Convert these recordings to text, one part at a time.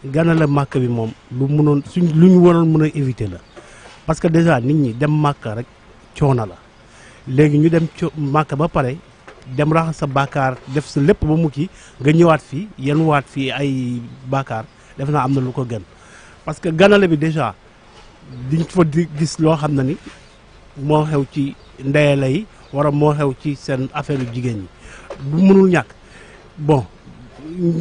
ganale màkk bi moom lu mënoon suñ lu ñu waroon mën a éviter la parce que déjà nit ñi dem màkk rek coono la léegi ñu dem màkk ba pare dem raxas sa bàkkaar def sa lépp ba mu kii nga ñëwaat fii yenuwaat fii ay bàkkaar def naa am na lu ko gën parce que ganale bi déjà diñ fa di gis loo xam ne ni moo xew ci ndeyale yi wala moo xew ci seen affaire yu jigéen ñi bu mënul ñàkk bon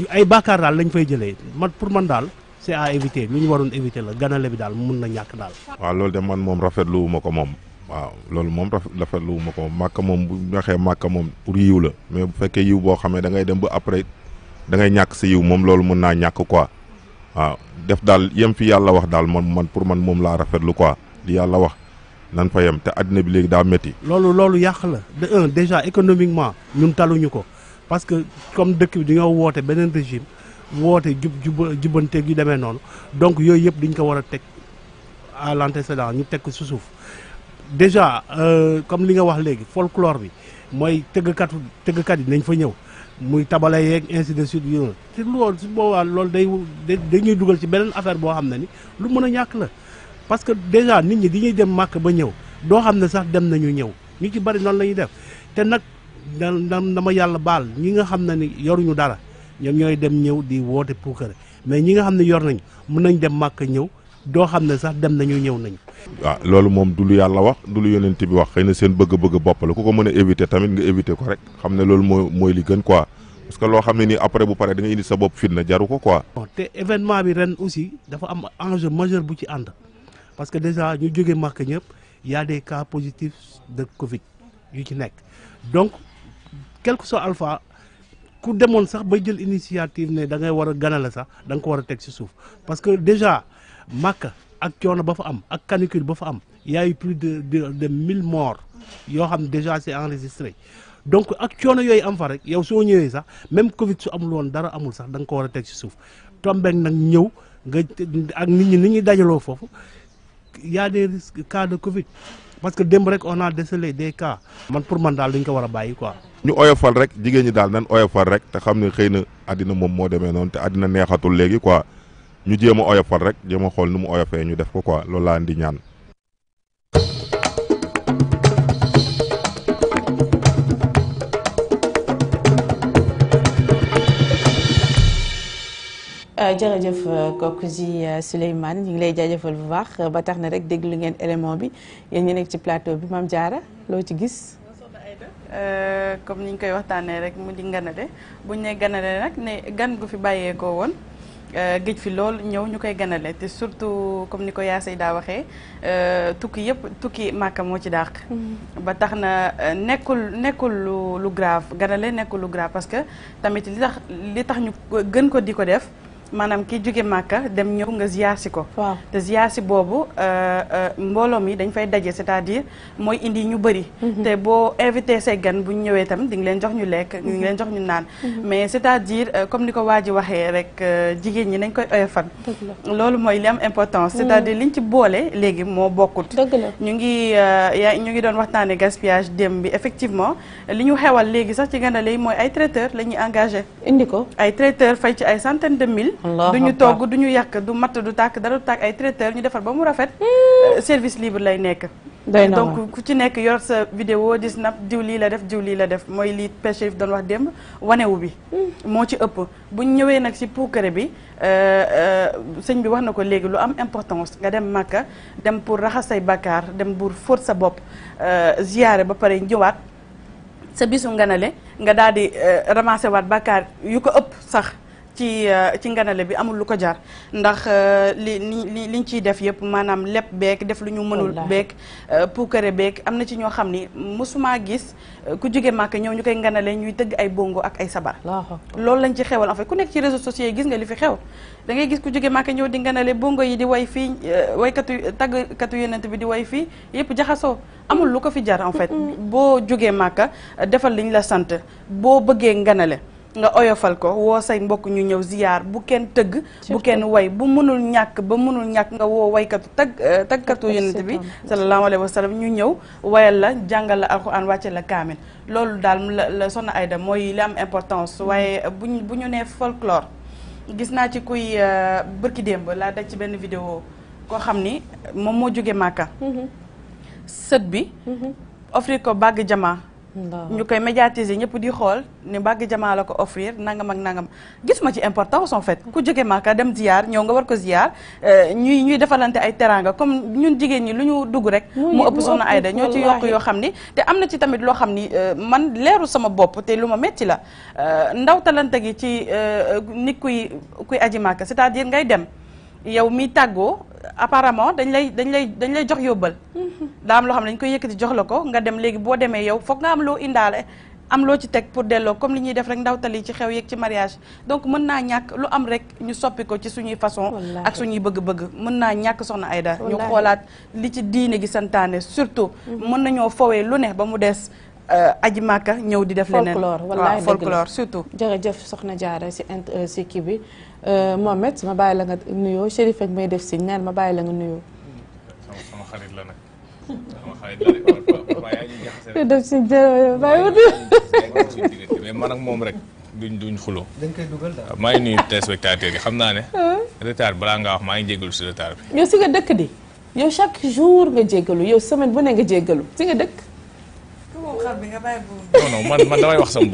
ay bàkkaar daal lañ fay jëlee man pour man daal c'est à éviter lu ñu waroon éviter la ganale bi daal mun na ñàkk daal. waaw loolu de man moom rafetlu ma ko moom. waaw loolu moom rafetlu ma ko moom màkk moom bu ñu waxee màkk moom pour yiw la mais bu fekkee yiw boo xamee da ngay dem ba après da ngay ñàkk sa yiw moom loolu mën naa ñàkk quoi waaw def daal yem fi yàlla wax daal man pour man moom laa rafetlu quoi li yàlla wax nan fa yem te àddina bi léegi daa métti. loolu yàq la de un déjà économiquement ñun taluñu ko parce que comme dëkk bi dañoo woote beneen régime woote jubbanteeg yu demee noonu donc yooyu yëpp dañ ko war a teg à l'antécédent ñu teg ko su suuf. déjà comme li nga wax léegi folklore bi mooy tëggkat yi nañ fa ñëw muy tabala yeeg ainsi de suite yooyu te loolu su boobaa loolu dañuy dugal ci beneen affaire boo xam ne ni lu mën a ñàkk la parce que déjà nit ñi dañuy dem màkk ba ñëw doo xam ne sax dem nañu ñëw ñu ci bari noonu la ñuy def te nag dama yàlla baal ñi nga xam ne ni yoruñu dara ñoom ñooy dem ñëw di woote puukare mais ñi nga xam ne yor nañ mën nañ dem màkk ñëw doo xam ne sax dem nañu ñëw nañu. waaw loolu moom du lu yàlla wax du lu yonent bi wax xëy na seen bëgg-bëgg bopp la ku ko mën a éviter tamit nga éviter ko rek xam ne loolu mooy li gën quoi parce que loo xam ne nii après bu pare da nga indi sa bopp fitna jaru ko quoi. bon te événement bi ren aussi dafa am enjeu majeur bu ci ànd parce que déjà ñu jógee màkk ñëpp y a des cas positifs de Covid yu ci nekk donc quel que soit alpha ku demoon sax ba jël initiative ne da ngay war a ganale sax da nga ko war a teg ci suuf parce que déjà màkk ak coono ba fa am ak canicule ba fa am y a eu plus de 1000 morts yoo xam ne déjà c'est enregistré donc ak coono yooyu am fa rek yow soo ñëwee sax même Covid su amul woon dara amul sax da nga ko war a teg ci suuf tombeek nag ñëw nga ak nit ñi ni ñuy dajaloo foofu y a des risques cas de Covid parce que démb rek on a décelé des cas man pour man daal dañ ko war a bàyyi quoi. ñu oyofal rek jigéen ñi daal nan oyofal rek te xam ne xëy na àddina moom moo demee noonu te àddina neexatul léegi quoi. ñu jéem a oyofal rek jéem a xool nu mu oyofee ñu def ko quoi loolu laa indi ñaan. jërëjëf kooku si Souleymane ñu ngi lay jaajëfal bu baax ba tax na rek déglu ngeen élément bi yéen ñu nekk ci plateau bi Mame Diarra loo ci gis. comme ni ñu koy waxtaanee rek mu di ganale buñ ne ganale nag ne gan gu fi bàyyeekoo woon. géej fi lool ñëw ñu koy ganale te surtout comme ni ko yaa Seyda waxee tukki Màkka moo ci dàq. ba tax na nekkul lu grave ganale nekkul lu grave parce que tamit li tax ñu gën ko di ko def maanaam ki jóge Màkka dem ñëw nga ziar si ko. waaw te ziar si boobu mbooloo mi dañ fay daje c'est-à-dire mooy indi ñu bëri. te boo invité say gan bu ñu ñëwee tam di nga leen jox ñu lekk di nga leen jox ñu naan. mais c'est-à-dire comme ni ko waa ji waxee rek jigéen ñi nañ koy oyofal. loolu mooy li am importance. c'est-à-dire liñ ci boole léegi moo bokkut. dëgg la ñu ngi doon waxtaanee gaspillage démb bi effectivement li ñu xewal léegi sax ci ganale yi mooy ay traiteurs la ñuy engagé. indi ko ay traiteurs fay ci ay centaines de mille. du ñu togg du ñu yàq du matt du tàkk dara du tàkk ay traiteurs ñu defar ba mu rafet. service libre lay nekk. donc ku ci nekk yor sa vidéo di snap diw lii la def mooy lii pêche doon wax démb wanewu bi. moo ci ëpp bu ñu ñëwee nag si puukare bi sëñ bi wax na ko léegi lu am importance nga dem Màkka dem pour raxas say bakkaar dem pour fóot sa bopp ziyaare ba pare ñëwaat sa bisu nganale nga daal di ramasser waat bakkaar yu ko ëpp sax. ci nganale bi amul lu ko jar ndax liñ ciy def yëpp maanaam lépp beek def lu ñu mënul beek puukare beek am na ci ñoo xam ni mosuma gis ku jóge Màkka ñëw ñu koy nganale ñuy tëgg ay bongo ak ay sabar loolu lañ ci xewal en fait ku nekk ci réseaux sociaux yi gis nga li fi xew da ngay gis ku jóge Màkka ñëw di nganale bongo yi di way fii taggkatu yonent bi di way fii yëpp jaxasoo amul lu ko fi jar en fait boo jógee Màkka defal liñ la sant boo bëggee nganale nga oyofal ko woo say mbokk ñu ñëw ziyaar bu kenn tëgg bu kenn way bu mënul ñàkk nga woo waykatu taggkatu yonent bi sallallahu alayhi wa sallam ñu ñëw wayal la jàngal la alxuraan wàcce la kaamil loolu daal la Soxna Aïda mooy li am importance waaye bu ñu nee folklore gis naa ci kuy bërki démb laa daj ci benn vidéo koo xam ni moom moo jóge Màkka sët bi offrir ko bàgg jamaa ñu koy médiatiser ñëpp di xool ni bàgg jamaa la ko offrir nangam ak nangam gisuma ci importance en fait ku jóge Màkka dem ziyaar ñëw nga war ko ziyaar ñuy defalante ay teranga comme ñun jigéen ñi lu ñu dugg rek mu ëpp soxna Aïda ñoo ci yokk yoo xam ni te am na ci tamit loo xam ni man leeru sama bopp te lu ma metti la ndawtalante gi ci nit kuy aji Màkka c'est-à-dire ngay dem yow mi tàggoo apparemment dañ lay jox yóbbal daa am loo xam ne dañ koy yëkkati jox la ko nga dem léegi boo demee yow foog nga am loo indaale am loo ci teg pour delloo comme li ñuy def rek ndawtali ci xew yeeg ci mariage donc mën naa ñàkk lu am rek ñu soppi ko ci suñuy façon ak suñuy bëgg-bëgg mën naa ñàkk soxna Aïda ñu xoolaat li ci diine gi santaane surtout mën nañoo fowee lu ne ba mu des aji Màkka ñëw di def leneen folklore surtout jërëjëf soxna Diarra si kii bi Mohamed ma bàyyi la nga nuyoo Chérif ak may def si neen ma bàyyi la nga nuyoo sama xarit la nag sama xarit la def si bàyyi mais man ak moom rek duñ xuloo dañ koy dugal daal maa ngi nuyu téléspectateurs yi xam naa ne retard balaa ngaa wax maa ngi jéggalu si retard bi yow si nga dëkk di yow chaque jour nga jéggalu yow semaine bu ne nga jéggalu si nga dëkk xar bi nga bàyyi non man damay wax sama bopp